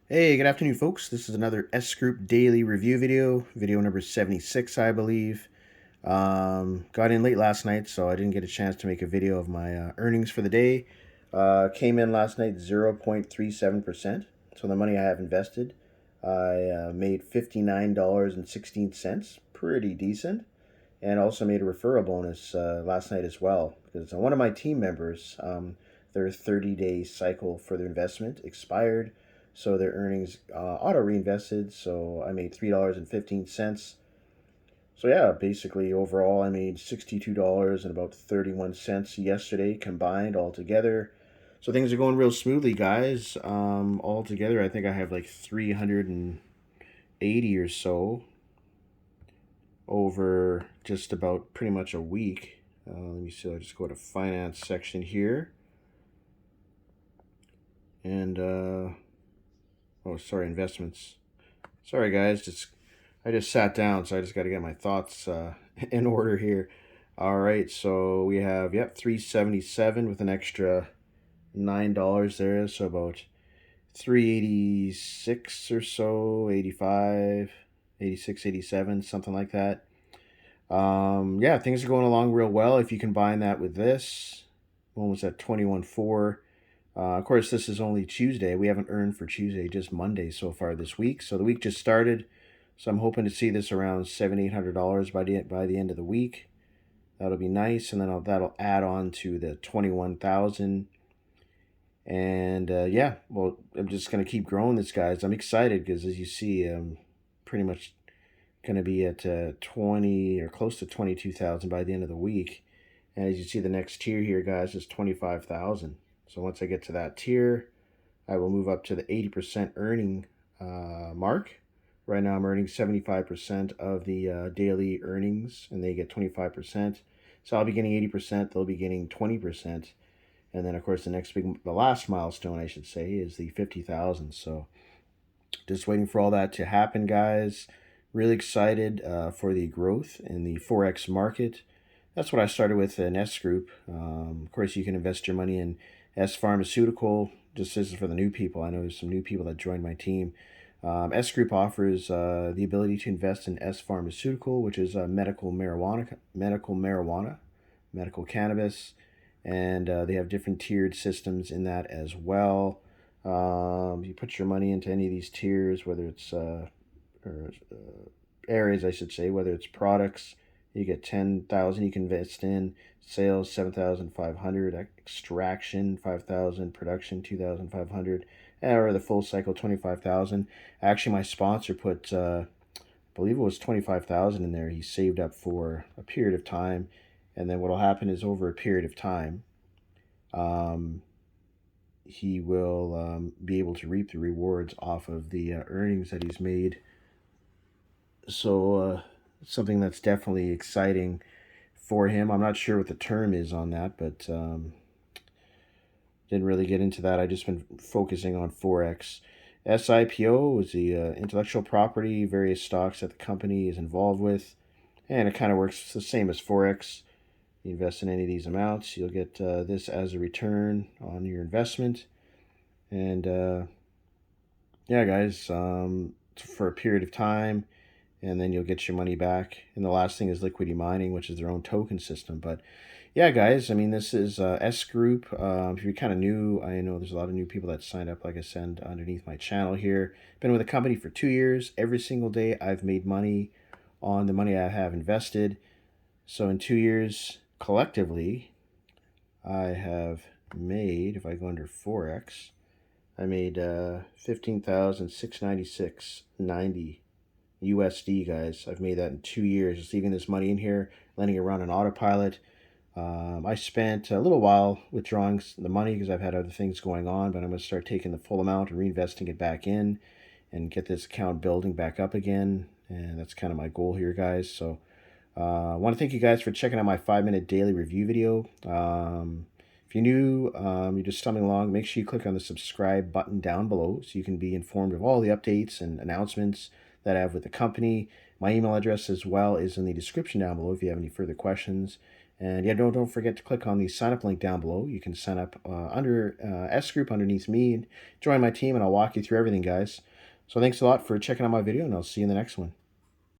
Hey, good afternoon, folks. This is another S Group daily review video number 76, I believe. Got in late last night, so I didn't get a chance to make a video of my earnings for the day. Came in last night 0.37%. So the money I have invested, I made $59.16. Pretty decent. And also made a referral bonus last night as well because one of my team members, their 30-day cycle for their investment expired, so their earnings auto reinvested. So I made $3.15. So yeah, basically overall I made $62 and about 31 cents yesterday combined all together. So things are going real smoothly, guys. All together, I think I have like 380 or so over just about pretty much a week. Let me see. I'll just go to finance section here, and oh, sorry, investments. Sorry, guys. I just sat down, so I just got to get my thoughts in order here. All right, so we have 377 with an extra $9 there, so about 386 or so, 85, 86, 87, something like that. Yeah, things are going along real well. If you combine that with this, one was at 21.4. Of course, this is only Tuesday. We haven't earned for Tuesday, just Monday so far this week. So the week just started. So I'm hoping to see this around $700-800 by the end of the week. That'll be nice, and then that'll add on to the 21,000. And yeah, well, I'm just gonna keep growing this, guys. I'm excited because, as you see, pretty much going to be at 20 or close to 22,000 by the end of the week. And as you see, the next tier here, guys, is 25,000. So once I get to that tier, I will move up to the 80% earning mark. Right now, I'm earning 75% of the daily earnings, and they get 25%. So I'll be getting 80%, they'll be getting 20%. And then, of course, the last milestone, I should say, is the 50,000. So just waiting for all that to happen, guys. Really excited for the growth in the forex market. That's what I started with in S Group. Of course, you can invest your money in S Pharmaceutical. Just this is for the new people. I know there's some new people that joined my team. S Group offers the ability to invest in S Pharmaceutical, which is medical cannabis, and they have different tiered systems in that as well. You put your money into any of these tiers, whether it's or areas, I should say, whether it's products, you get 10,000 you can invest in, sales 7,500, extraction 5,000, production 2,500, or the full cycle 25,000. Actually, my sponsor put, I believe it was 25,000 in there. He saved up for a period of time, and then what'll happen is over a period of time, um, he will be able to reap the rewards off of the earnings that he's made. So something that's definitely exciting for him. I'm not sure what the term is on that, but didn't really get into that. I just been focusing on forex. SIPO is the intellectual property, various stocks that the company is involved with, and it kind of works the same as forex. You invest in any of these amounts, you'll get this as a return on your investment. And yeah, guys, for a period of time, and then you'll get your money back. And the last thing is liquidity mining, which is their own token system. But yeah, guys, I mean, this is S Group. If you're kind of new, I know there's a lot of new people that signed up, like I said, underneath my channel here. Been with the company for 2 years. Every single day, I've made money on the money I have invested. So in 2 years, collectively, I have made, if I go under Forex, I made 15,696.90 USD, guys. I've made that in 2 years. Just leaving this money in here, letting it run on autopilot. I spent a little while withdrawing the money because I've had other things going on, but I'm going to start taking the full amount and reinvesting it back in and get this account building back up again. And that's kind of my goal here, guys. So I want to thank you guys for checking out my 5-minute daily review video. If you're new, you're just stumbling along, make sure you click on the subscribe button down below so you can be informed of all the updates and announcements that I have with the company. My email address as well is in the description down below if you have any further questions. And yeah, don't forget to click on the sign up link down below. You can sign up under S group underneath me and join my team, and I'll walk you through everything, guys. So thanks a lot for checking out my video, and I'll see you in the next one.